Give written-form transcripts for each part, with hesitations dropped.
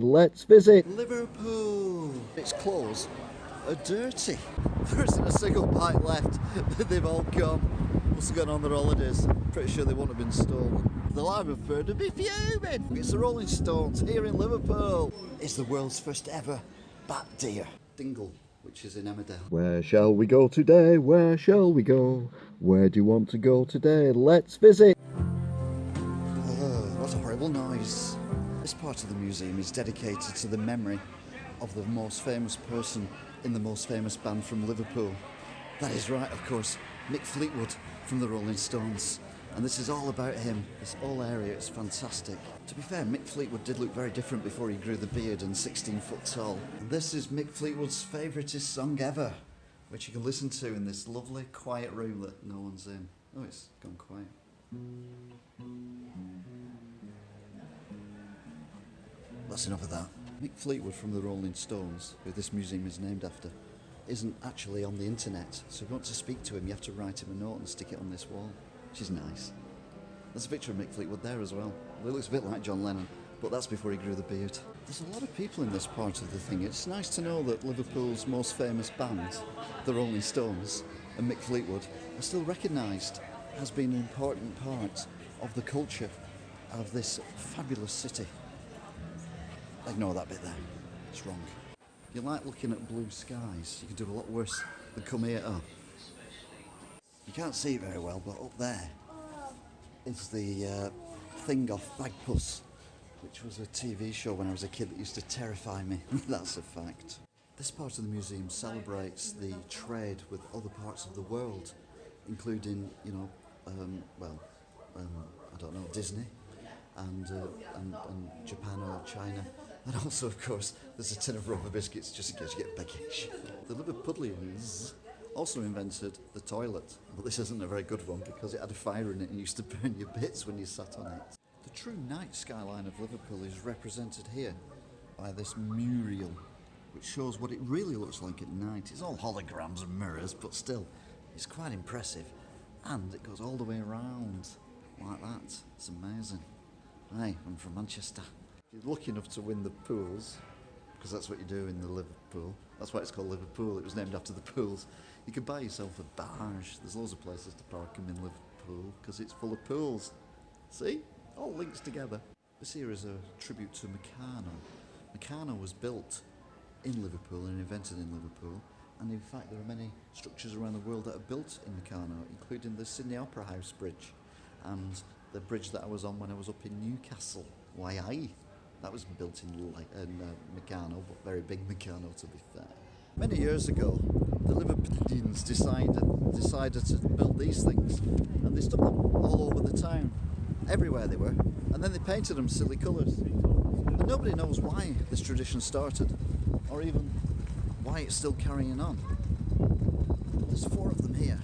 Let's visit Liverpool. Its clothes are dirty. There isn't a single pint left. They've all gone. Must have gone on their holidays. Pretty sure they won't have been stolen. The Liver bird would be fuming. It's the Rolling Stones here in Liverpool. It's the world's first ever bat deer. Dingle, which is in Emmerdale. Where shall we go today? Where shall we go? Where do you want to go today? Let's visit. Oh, what a horrible noise. This part of the museum is dedicated to the memory of the most famous person in the most famous band from Liverpool. That is right, of course, Mick Fleetwood from the Rolling Stones. And this is all about him. This whole area is fantastic. To be fair, Mick Fleetwood did look very different before he grew the beard and 16 foot tall. And this is Mick Fleetwood's favouriteest song ever, which you can listen to in this lovely quiet room that no one's in. Oh, it's gone quiet. That's enough of that. Mick Fleetwood from the Rolling Stones, who this museum is named after, isn't actually on the internet, so if you want to speak to him, you have to write him a note and stick it on this wall, which is nice. There's a picture of Mick Fleetwood there as well. It looks a bit like John Lennon, but that's before he grew the beard. There's a lot of people in this part of the thing. It's nice to know that Liverpool's most famous band, the Rolling Stones, and Mick Fleetwood, are still recognised as being an important part of the culture of this fabulous city. Ignore that bit there, it's wrong. If you like looking at blue skies, you can do a lot worse than come here. Oh, you can't see it very well, but up there is the thing off Bagpuss, which was a TV show when I was a kid that used to terrify me. That's a fact. This part of the museum celebrates the trade with other parts of the world, including, I don't know, Disney and Japan or China. And also, of course, there's a tin of rubber biscuits just in case you get peckish. The Liverpudlians also invented the toilet, but this isn't a very good one because it had a fire in it and used to burn your bits when you sat on it. The true night skyline of Liverpool is represented here by this mural, which shows what it really looks like at night. It's all holograms and mirrors, but still, it's quite impressive. And it goes all the way around like that. It's amazing. Hi, I'm from Manchester. If you're lucky enough to win the pools, because that's what you do in the Liverpool, that's why it's called Liverpool, it was named after the pools, you could buy yourself a barge. There's loads of places to park them in Liverpool because it's full of pools. See? All links together. This here is a tribute to Meccano. Meccano was built in Liverpool and invented in Liverpool, and in fact there are many structures around the world that are built in Meccano, including the Sydney Opera House Bridge and the bridge that I was on when I was up in Newcastle. Why? That was built in Meccano, but very big Meccano to be fair. Many years ago, the Liverpudlians decided to build these things, and they stuck them all over the town, everywhere they were, and then they painted them silly colours. And nobody knows why this tradition started, or even why it's still carrying on. There's 4 of them here,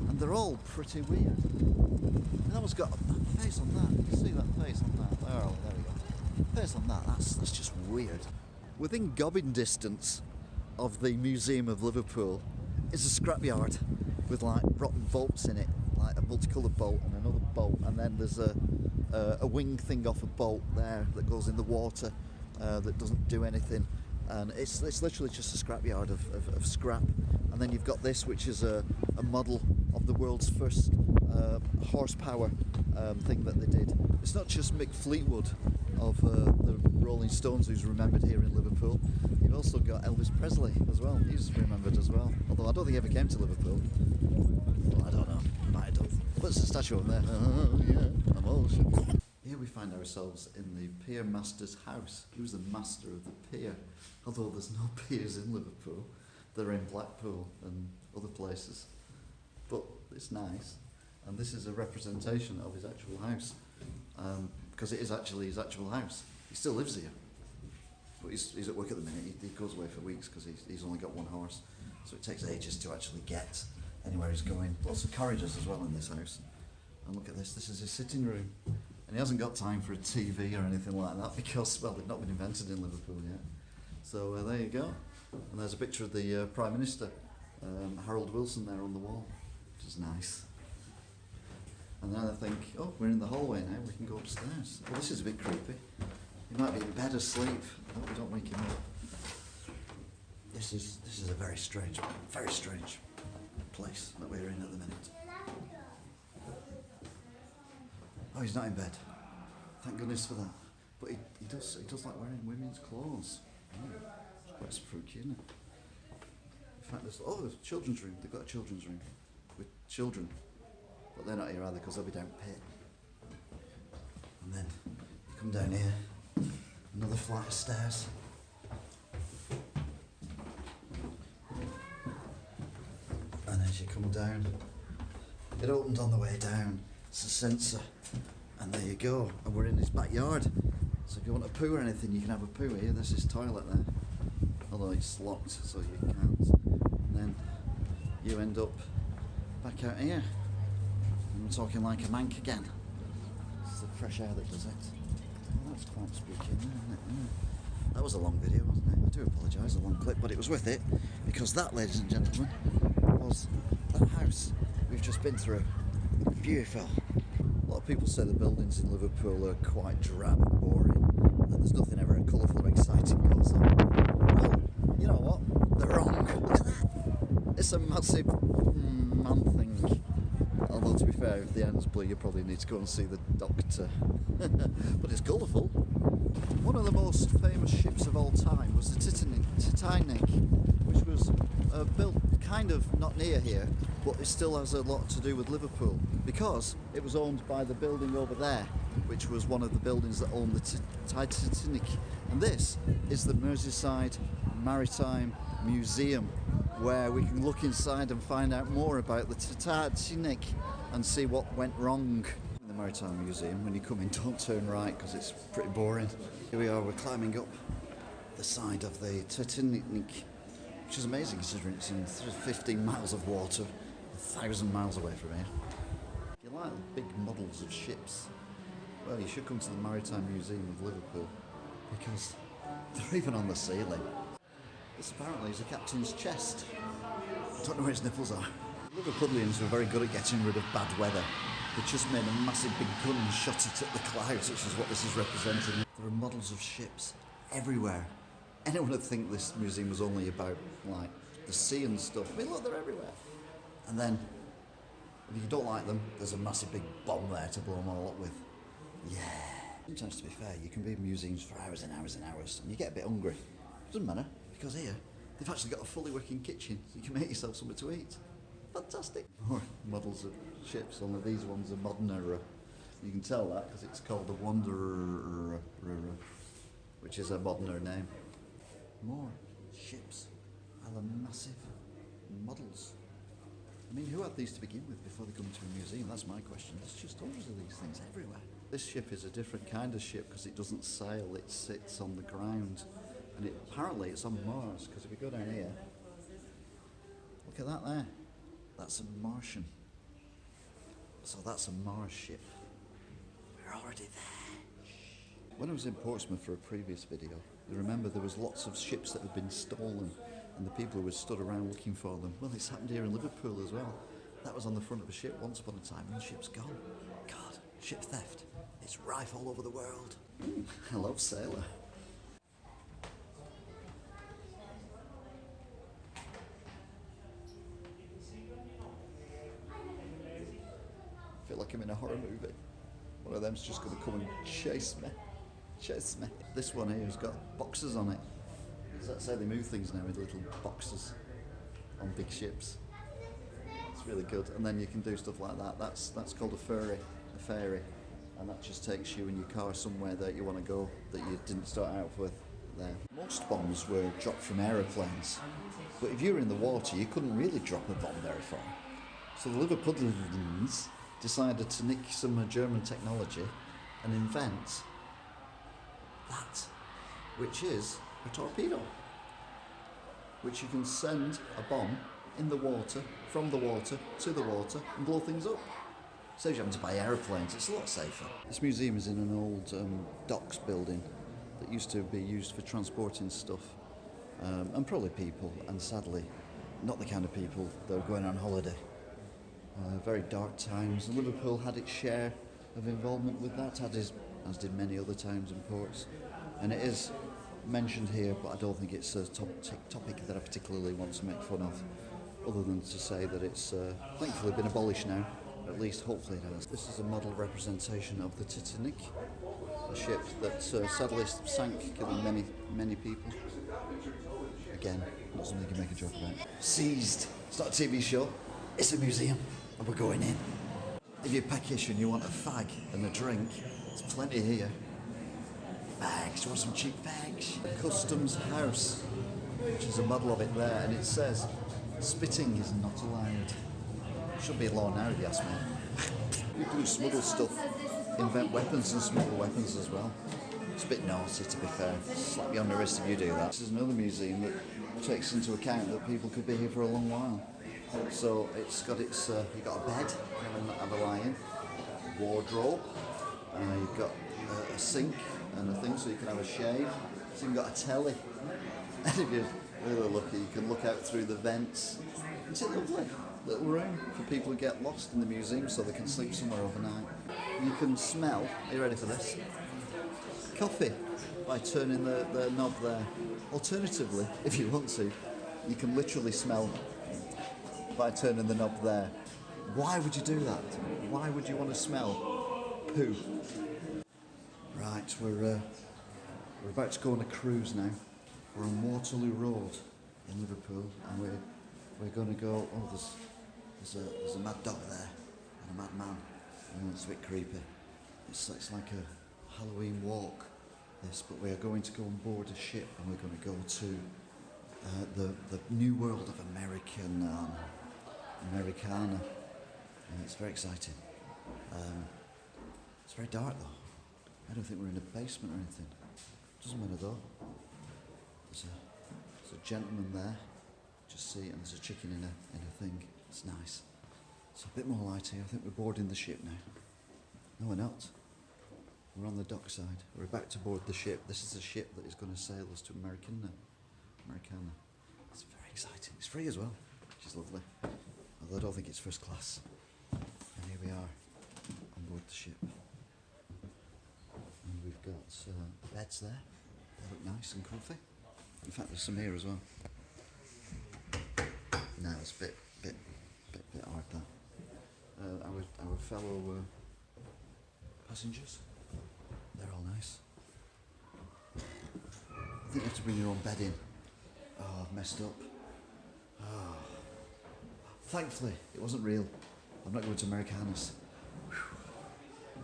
and they're all pretty weird. And that one's got a face on that. You can see that face on that. Oh, there we go. Face on that. That's just weird. Within gobbing distance of the Museum of Liverpool is a scrapyard with like rotten bolts in it, like a multicoloured bolt and another bolt, and then there's a wing thing off a bolt there that goes in the water that doesn't do anything, and it's literally just a scrapyard of scrap. And then you've got this, which is a model of the world's first horsepower thing that they did. It's not just Mick Fleetwood of the Rolling Stones who's remembered here in Liverpool. You've also got Elvis Presley as well. He's remembered as well. Although I don't think he ever came to Liverpool. Well, I don't know. Might have done. But there's a statue over there. Oh, yeah. I'm all sure. Here we find ourselves in the pier master's house. He was the master of the pier. Although there's no piers in Liverpool. They're in Blackpool and other places. But it's nice. And this is a representation of his actual house. Because it is actually his actual house. He still lives here. But he's at work at the minute. He goes away for weeks because he's only got one horse. So it takes ages to actually get anywhere he's going. Lots of corridors as well in this house. And look at this. This is his sitting room. And he hasn't got time for a TV or anything like that because, well, they've not been invented in Liverpool yet. So there you go. And there's a picture of the Prime Minister, Harold Wilson, there on the wall, which is nice. And then I think, oh, we're in the hallway now, we can go upstairs. Well, this is a bit creepy. He might be in bed asleep. Oh, don't wake him up. This is a very strange place that we're in at the minute. Oh, he's not in bed. Thank goodness for that. But he does like wearing women's clothes. It's quite spooky, isn't it? In fact, there's children's room. They've got a children's room with children, but they're not here either because they'll be down pit. And then you come down here, another flight of stairs. And as you come down, it opened on the way down. It's a sensor, and there you go. And we're in his backyard. So if you want a poo or anything, you can have a poo here. There's his toilet there, although it's locked, so you can't. And then you end up back out here, and we're talking like a mank again. It's the fresh air that does it. Oh, that's quite spooky, isn't it? Yeah. That was a long video, wasn't it? I do apologise, a long clip, but it was worth it, because that, ladies and gentlemen, was that house we've just been through. Beautiful. A lot of people say the buildings in Liverpool are quite drab and boring, and there's nothing ever colourful or exciting goes on. Well, you know what? They're wrong. Look at that. It's a massive man thing. Although, to be fair, if the end's blue, you probably need to go and see the doctor. But it's colourful. One of the most famous ships of all time was the Titanic, which was built kind of not near here, but it still has a lot to do with Liverpool because it was owned by the building over there, which was one of the buildings that owned the Titanic. And this is the Merseyside Maritime Museum, where we can look inside and find out more about the Titanic and see what went wrong. In the Maritime Museum, when you come in, don't turn right because it's pretty boring. Here we are, we're climbing up the side of the Titanic, which is amazing considering it's in 15 miles of water, 1,000 miles away from here. If you like the big models of ships, well, you should come to the Maritime Museum of Liverpool because they're even on the ceiling. This apparently is a captain's chest. I don't know where his nipples are. Liverpudlians were very good at getting rid of bad weather. They just made a massive big gun and shot it at the clouds, which is what this is representing. There are models of ships everywhere. Anyone would think this museum was only about, like, the sea and stuff. I mean, look, they're everywhere. And then, if you don't like them, there's a massive big bomb there to blow them all up with. Yeah. Sometimes, to be fair, you can be in museums for hours and hours and hours, and you get a bit hungry. Doesn't matter, because here, they've actually got a fully working kitchen, so you can make yourself something to eat. Fantastic. More models of ships, only these ones are moderner. You can tell that, because it's called the Wanderer, which is a moderner name. More ships and the massive models. I mean, who had these to begin with before they come to a museum? That's my question. There's just hundreds of these things everywhere. This ship is a different kind of ship because it doesn't sail, it sits on the ground. And apparently it's on Mars, because if we go down here, look at that there. That's a Martian. So that's a Mars ship. We're already there. When I was in Portsmouth for a previous video, you remember there was lots of ships that had been stolen and the people who were stood around looking for them. Well, it's happened here in Liverpool as well. That was on the front of a ship once upon a time and the ship's gone. God, ship theft. It's rife all over the world. Hello, sailor. I feel like I'm in a horror movie. One of them's just going to come and chase me. This one here has got boxes on it. Does that say they move things now with little boxes on big ships? It's really good. And then you can do stuff like that. That's called a ferry. And that just takes you in your car somewhere that you want to go that you didn't start out with there. Most bombs were dropped from aeroplanes. But if you were in the water, you couldn't really drop a bomb very far. So the Liverpudlians decided to nick some German technology and invent that, which is a torpedo, which you can send a bomb in the water, from the water, to the water, and blow things up. Saves you having to buy aeroplanes, it's a lot safer. This museum is in an old docks building that used to be used for transporting stuff, and probably people, and sadly, not the kind of people that are going on holiday. Very dark times, and Liverpool had its share of involvement with that, as did many other towns and ports. and it is mentioned here, but I don't think it's a topic that I particularly want to make fun of, other than to say that it's thankfully been abolished now. At least hopefully it has. This is a model representation of the Titanic, a ship that sadly sank, killing many people. Again, not something you can make a joke about. Seized. It's not a TV show, it's a museum, and we're going in. If you're peckish and you want a fag and a drink, there's plenty here. Fags, do you want some cheap fags? The Customs House, which is a model of it there, and it says, spitting is not allowed. Should be a law now if you ask me. People who smuggle stuff invent weapons and smuggle weapons as well. It's a bit naughty, to be fair. Slap you on the wrist if you do that. This is another museum that takes into account that people could be here for a long while. So it's got you've got a bed, you can have a lie in, wardrobe, you've got a sink and a thing so you can have a shave. So you've got a telly. And if you're really lucky, you can look out through the vents. Isn't it lovely? Little room for people who get lost in the museum so they can sleep somewhere overnight. You can smell, are you ready for this? Coffee by turning the knob there. Alternatively, if you want to, you can literally smell by turning the knob there. Why would you do that? Why would you want to smell poo? Right, we're about to go on a cruise now. We're on Waterloo Road in Liverpool, and we're going to go. Oh, there's a mad dog there and a mad man. Oh, it's a bit creepy. It's like a Halloween walk. This, but we are going to go on board a ship, and we're going to go to the new world of Americana. And it's very exciting. It's very dark though. I don't think we're in a basement or anything. Doesn't matter though. There's a gentleman there. Just see, and there's a chicken in a thing. It's nice. It's a bit more light here. I think we're boarding the ship now. No, we're not. We're on the dockside. We're about to board the ship. This is a ship that is going to sail us to Americana. It's very exciting. It's free as well, which is lovely. Although I don't think it's first class. And here we are on board the ship. And we've got beds there. They look nice and comfy. In fact, there's some here as well. No, it's a bit hard that. Our fellow passengers, they're all nice. I think you have to bring your own bed in. Oh, I've messed up. Oh. Thankfully, it wasn't real. I'm not going to Americanas. Whew.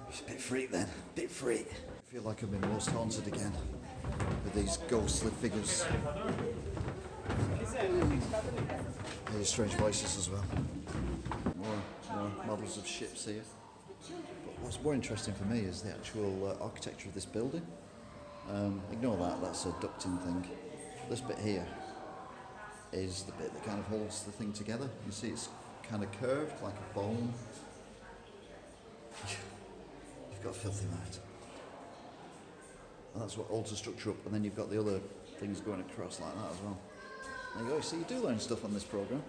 It's a bit freak then, bit freak. I feel like I'm in Most Haunted again, with these ghostly figures. These strange voices as well. More models of ships here. But what's more interesting for me is the actual architecture of this building. Ignore that's a ducting thing. This bit here is the bit that kind of holds the thing together. You see it's kind of curved like a bone. You've got a filthy mouth. And that's what holds the structure up, and then you've got the other things going across like that as well. There you go, so you do learn stuff on this programme.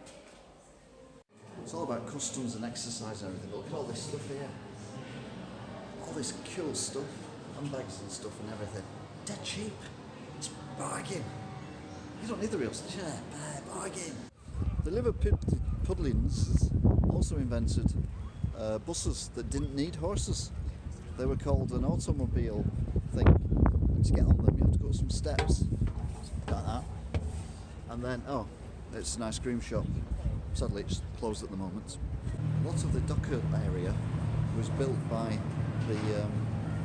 It's all about customs and exercise and everything, but look at all this stuff here. All this cool stuff, handbags and stuff and everything. Dead cheap. It's bargain. You don't need the real stuff, yeah, bargain. The Liverpudlians also invented buses that didn't need horses. They were called an automobile thing. And to get on them, you have to go up some steps, like that. And then, oh, it's an ice cream shop. Sadly, it's closed at the moment. Lots of the docker area was built by the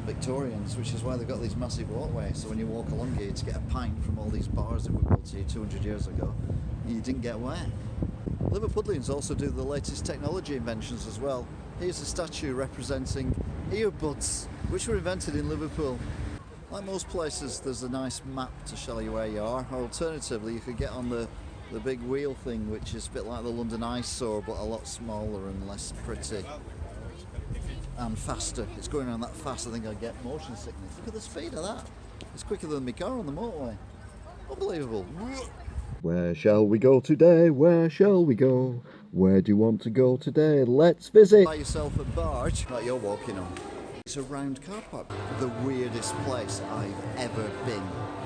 Victorians, which is why they've got these massive walkways. So when you walk along here to get a pint from all these bars that were built here 200 years ago, you didn't get wet. Liverpudlians also do the latest technology inventions as well. Here's a statue representing earbuds, which were invented in Liverpool. Like most places, there's a nice map to show you where you are. Alternatively, you could get on the big wheel thing, which is a bit like the London Eyesore, but a lot smaller and less pretty. And faster. It's going around that fast, I think I'd get motion sickness. Look at the speed of that. It's quicker than my car on the motorway. Unbelievable. Where shall we go today? Where shall we go? Where do you want to go today? Let's visit. Buy yourself a barge that you're walking on. It's a round car park. The weirdest place I've ever been.